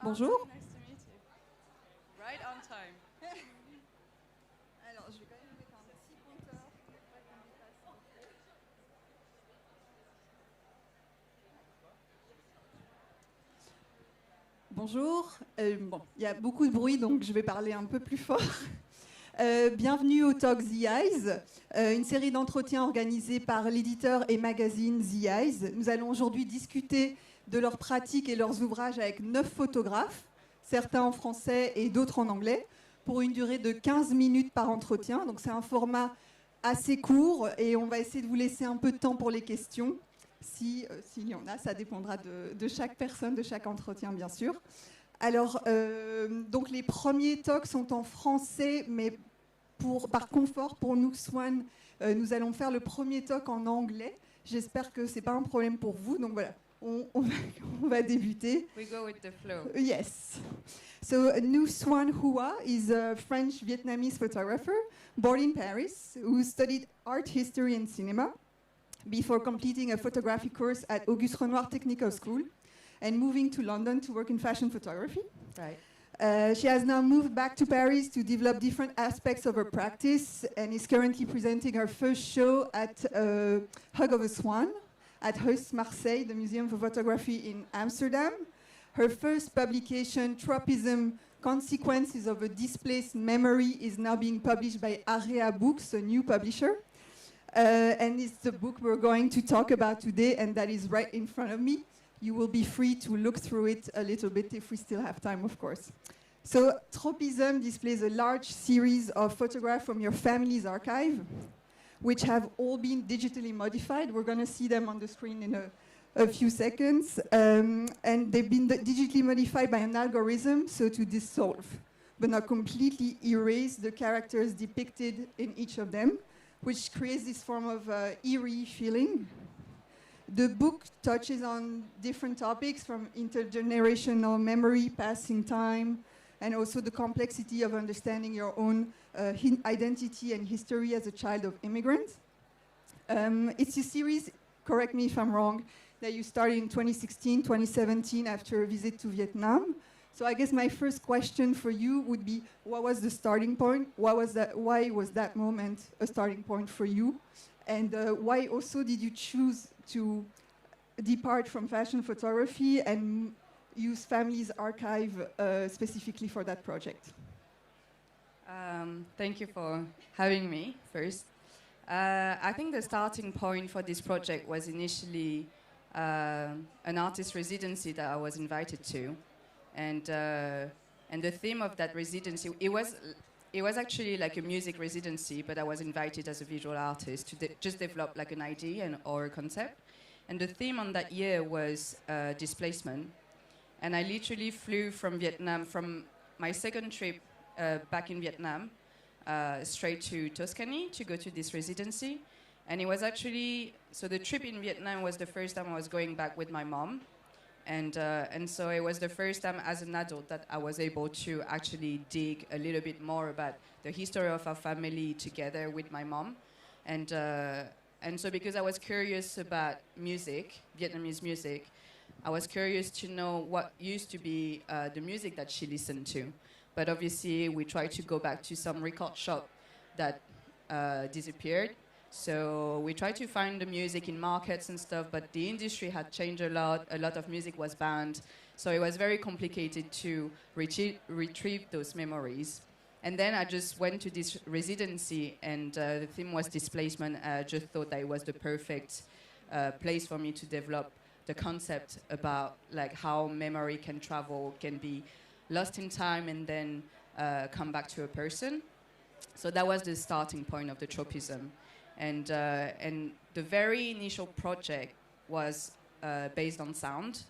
Bonjour. Nice to meet you. Right on time. Alors, je vais quand même mettre un petit compteur pour pas qu'on dépasse. Bonjour. Bon, il y a beaucoup de bruit, donc je vais parler un peu plus fort. Bienvenue au Talk The Eyes, une série d'entretiens organisés par l'éditeur et magazine The Eyes. Nous allons aujourd'hui discuter de leurs pratiques et leurs ouvrages avec 9 photographes, certains en français et d'autres en anglais, pour une durée de 15 minutes par entretien. Donc c'est un format assez court et on va essayer de vous laisser un peu de temps pour les questions. S'il y en a, ça dépendra de chaque personne, de chaque entretien, bien sûr. Alors, donc les premiers talks sont en français, mais par confort pour nous, Xuan, nous allons faire le premier talk en anglais. J'espère que ce n'est pas un problème pour vous. Donc voilà, on va débuter. We go with the flow. Yes. So, Xuan Hua is a French-Vietnamese photographer born in Paris who studied art history and cinema before completing a photography course at Auguste Renoir Technical School and moving to London to work in fashion photography. Right. She has now moved back to Paris to develop different aspects of her practice and is currently presenting her first show at Hug of a Swan at Heus Marseille, the Museum for Photography in Amsterdam. Her first publication, Tropism, Consequences of a Displaced Memory, is now being published by Area Books, a new publisher. And it's the book we're going to talk about today, and that is right in front of me. You will be free to look through it a little bit if we still have time, of course. So, Tropism displays a large series of photographs from your family's archive, which have all been digitally modified. We're going to see them on the screen in a few seconds. And they've been digitally modified by an algorithm, so to dissolve, but not completely erase the characters depicted in each of them, which creates this form of eerie feeling. The book touches on different topics from intergenerational memory, passing time, and also the complexity of understanding your own identity and history as a child of immigrants. It's a series, correct me if I'm wrong, that you started in 2016, 2017 after a visit to Vietnam. So I guess my first question for you would be, what was the starting point? Why was that moment a starting point for you? And why also did you choose to depart from fashion photography and use family's archive specifically for that project? Thank you for having me first. I think the starting point for this project was initially an artist residency that I was invited to. And the theme of that residency, it was actually like a music residency, but I was invited as a visual artist to just develop like an idea or a concept. And the theme on that year was displacement. And I literally flew from Vietnam, from my second trip back in Vietnam, straight to Tuscany to go to this residency. And it was actually, so the trip in Vietnam was the first time I was going back with my mom. And so it was the first time as an adult that I was able to actually dig a little bit more about the history of our family together with my mom. And so because I was curious about music, Vietnamese music, I was curious to know what used to be the music that she listened to. But obviously we tried to go back to some record shop that disappeared. So we tried to find the music in markets and stuff, but the industry had changed a lot. A lot of music was banned. So it was very complicated to retrieve those memories. And then I just went to this residency, and the theme was displacement. I just thought that it was the perfect place for me to develop the concept about like how memory can travel, can be lost in time and then come back to a person. So that was the starting point of the tropism. And the very initial project was based on sound.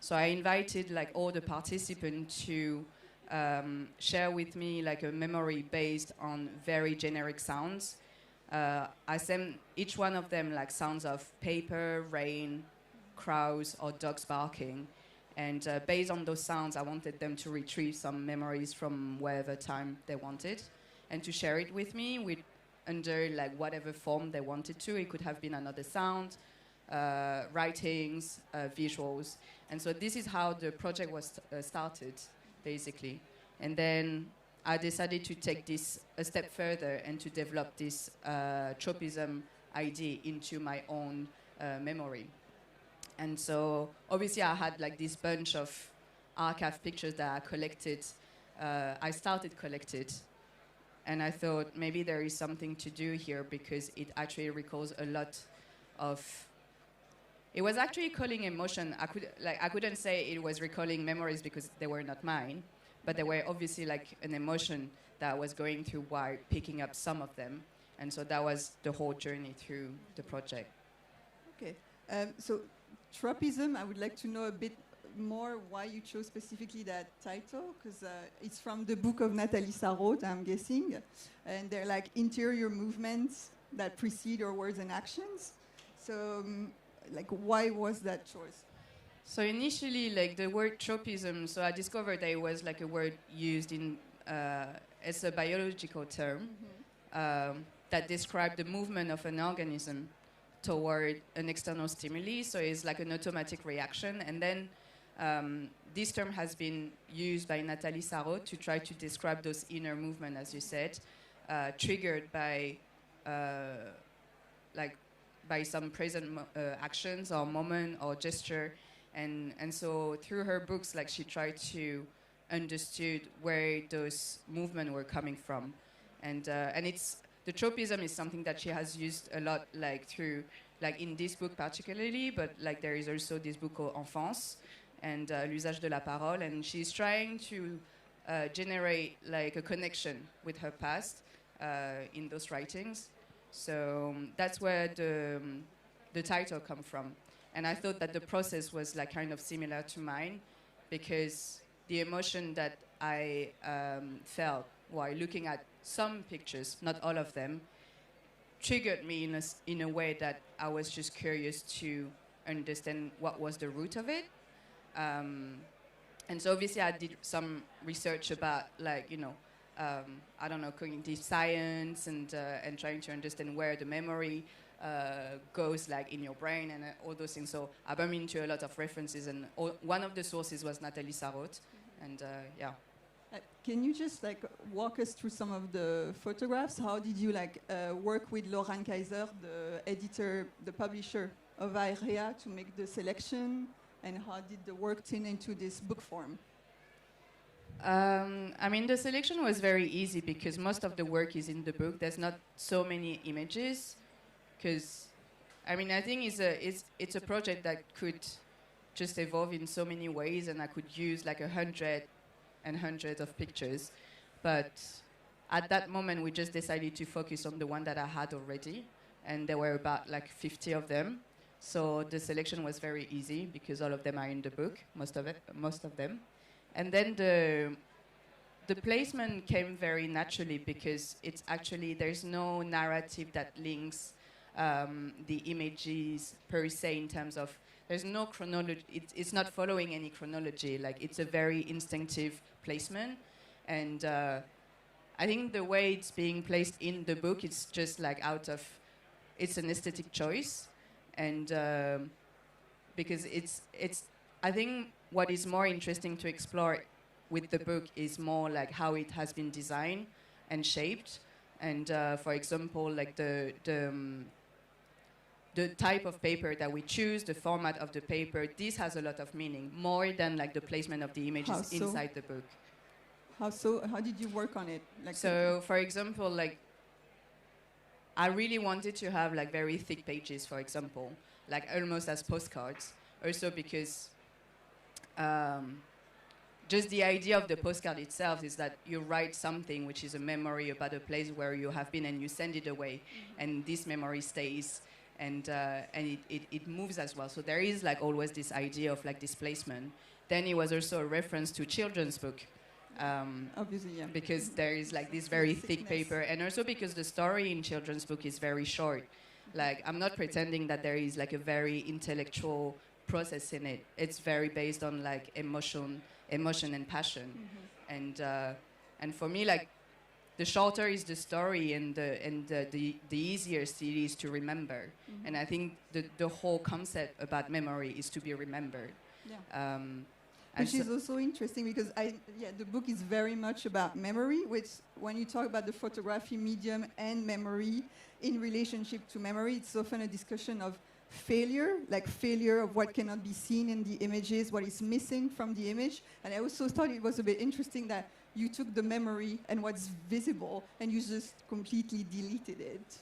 So I invited like all the participants to share with me like a memory based on very generic sounds. I sent each one of them like sounds of paper, rain, crows, or dogs barking. And based on those sounds, I wanted them to retrieve some memories from wherever time they wanted and to share it with me under like whatever form they wanted to. It could have been another sound, writings, visuals. And so this is how the project was started, basically. And then I decided to take this a step further and to develop this tropism idea into my own memory. And so obviously I had like this bunch of archive pictures that I collected. I started collected, and I thought maybe there is something to do here because it actually recalls a lot of. It was actually calling emotion. I couldn't say it was recalling memories because they were not mine, but they were obviously like an emotion that I was going through while picking up some of them, and so that was the whole journey through the project. Okay, so tropism. I would like to know a bit more why you chose specifically that title, because it's from the book of Nathalie Sarraute, I'm guessing, and they're like interior movements that precede your words and actions. So, like, why was that choice? So initially, like the word tropism, so I discovered that it was like a word used in, as a biological term that described the movement of an organism toward an external stimuli. So it's like an automatic reaction. And then this term has been used by Nathalie Sarraute to try to describe those inner movements, as you said, triggered by by some present actions or moment or gesture. And so through her books, like she tried to understood where those movements were coming from. And it's the tropism is something that she has used a lot, like through, like in this book particularly, but like there is also this book called Enfance and L'usage de la parole, and she's trying to generate like a connection with her past in those writings. So that's where the title come from. And I thought that the process was like kind of similar to mine, because the emotion that I felt while looking at some pictures, not all of them, triggered me in a way that I was just curious to understand what was the root of it. And so obviously I did some research about, like, I don't know, cognitive science and trying to understand where the memory goes, like in your brain and all those things. So I bumped into a lot of references, and one of the sources was Nathalie Sarraute, and yeah. Can you just like walk us through some of the photographs? How did you like work with Laurent Kaiser, the editor, the publisher of Aerea, to make the selection, and how did the work turn into this book form? I mean, the selection was very easy because most of the work is in the book. There's not so many images, because, I mean, I think it's a project that could just evolve in so many ways, and I could use like 100 and hundreds of pictures. But at that moment, we just decided to focus on the one that I had already, and there were about like 50 of them. So the selection was very easy because all of them are in the book, most of them. And then the placement came very naturally because it's actually, there's no narrative that links the images per se, in terms of, there's no chronology, it's not following any chronology, like it's a very instinctive placement. And I think the way it's being placed in the book, it's just like it's an aesthetic choice. And because it's, I think what is more interesting to explore with the book is more like how it has been designed and shaped. And for example, like the type of paper that we choose, the format of the paper, this has a lot of meaning, more than like the placement of the images inside the book. How so? How did you work on it? Like, so, for example, like I really wanted to have like very thick pages, for example, like almost as postcards. Also because just the idea of the postcard itself is that you write something which is a memory about a place where you have been, and you send it away, and this memory stays, and it moves as well. So there is like always this idea of like displacement. Then it was also a reference to children's book. Obviously, yeah. Because there is like this very thick paper, and also because the story in children's book is very short. Like, I'm not pretending that there is like a very intellectual process in it. It's very based on like emotion and passion. And for me, like, the shorter is the story, and the easiest it is to remember. Mm-hmm. And I think the whole concept about memory is to be remembered. Yeah. Which is also interesting because the book is very much about memory, which when you talk about the photography medium and memory in relationship to memory, it's often a discussion of failure, like failure of what cannot be seen in the images, what is missing from the image. And I also thought it was a bit interesting that you took the memory and what's visible and you just completely deleted it.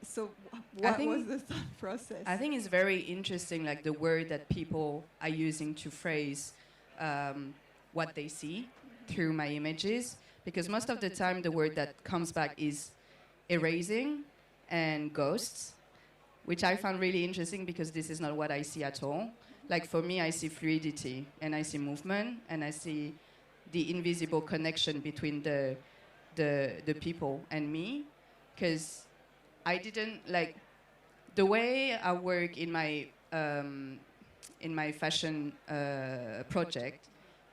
So what was the thought process? I think it's very interesting, like the word that people are using to phrase what they see through my images, because most of the time the word that comes back is erasing and ghosts, which I found really interesting because this is not what I see at all. Like for me, I see fluidity and I see movement and I see the invisible connection between the people and me, because I didn't like the way I work in my fashion project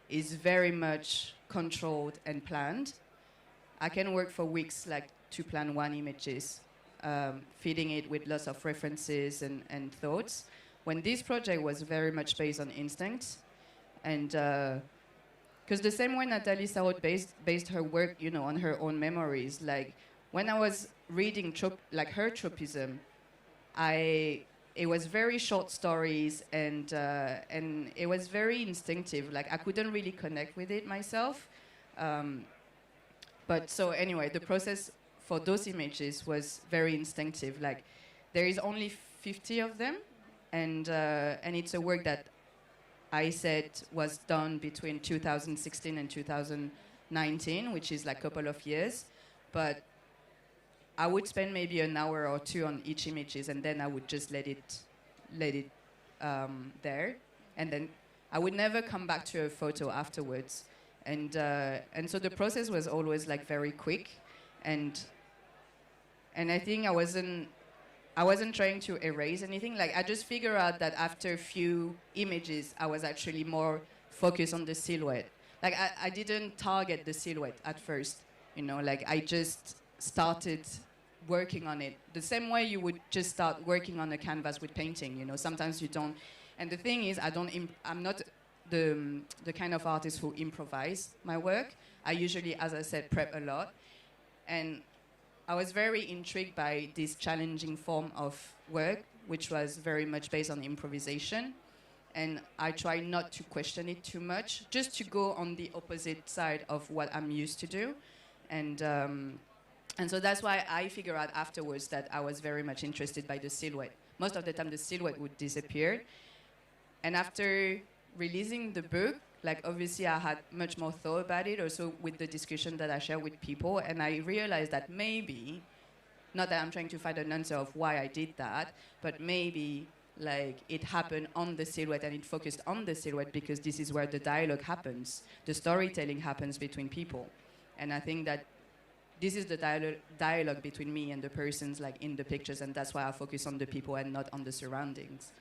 is very much controlled and planned. I can work for weeks like to plan one images, feeding it with lots of references and thoughts. When this project was very much based on instinct, and because the same way Nathalie Sarraute based her work, on her own memories. Like when I was reading her tropism, it was very short stories and it was very instinctive. Like I couldn't really connect with it myself. But so anyway, the process for those images was very instinctive. Like there is only 50 of them, and it's a work that I said was done between 2016 and 2019, which is like a couple of years. But I would spend maybe an hour or two on each images, and then I would just let it there, and then I would never come back to a photo afterwards. And so the process was always like very quick, and I think I wasn't trying to erase anything. Like I just figured out that after a few images, I was actually more focused on the silhouette. Like I didn't target the silhouette at first, like I just started working on it the same way you would just start working on a canvas with painting. Sometimes you don't. And the thing is, I'm not the kind of artist who improvise my work. I usually, as I said, prep a lot. And I was very intrigued by this challenging form of work, which was very much based on improvisation. And I try not to question it too much, just to go on the opposite side of what I'm used to do. And so that's why I figured out afterwards that I was very much interested by the silhouette. Most of the time the silhouette would disappear. And after releasing the book, like obviously I had much more thought about it, also with the discussion that I share with people, and I realized that maybe, not that I'm trying to find an answer of why I did that, but maybe like it happened on the silhouette and it focused on the silhouette because this is where the dialogue happens, the storytelling happens between people. And I think that this is the dialogue between me and the persons like in the pictures, and that's why I focus on the people and not on the surroundings.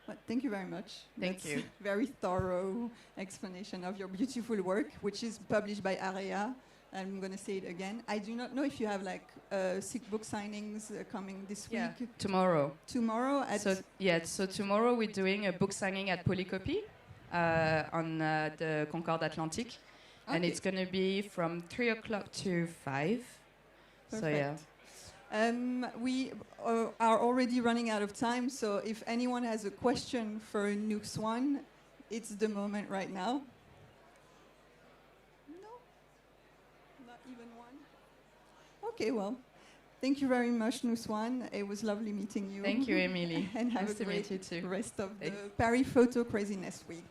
Well, thank you very much. Thank you. Very thorough explanation of your beautiful work, which is published by Area. I'm going to say it again. I do not know if you have like book signings coming this week. Yeah, tomorrow. Tomorrow at So tomorrow we're doing a book signing at Polycopy on the Concorde Atlantique. Okay. And it's going to be from 3 o'clock to 5. Perfect. So yeah. We are already running out of time, so if anyone has a question for Xuan, it's the moment right now. No? Not even one? Okay, well, thank you very much, Xuan. It was lovely meeting you. Thank you, Emily. And have nice a great to meet you too. rest of the Paris Photo Craziness Week.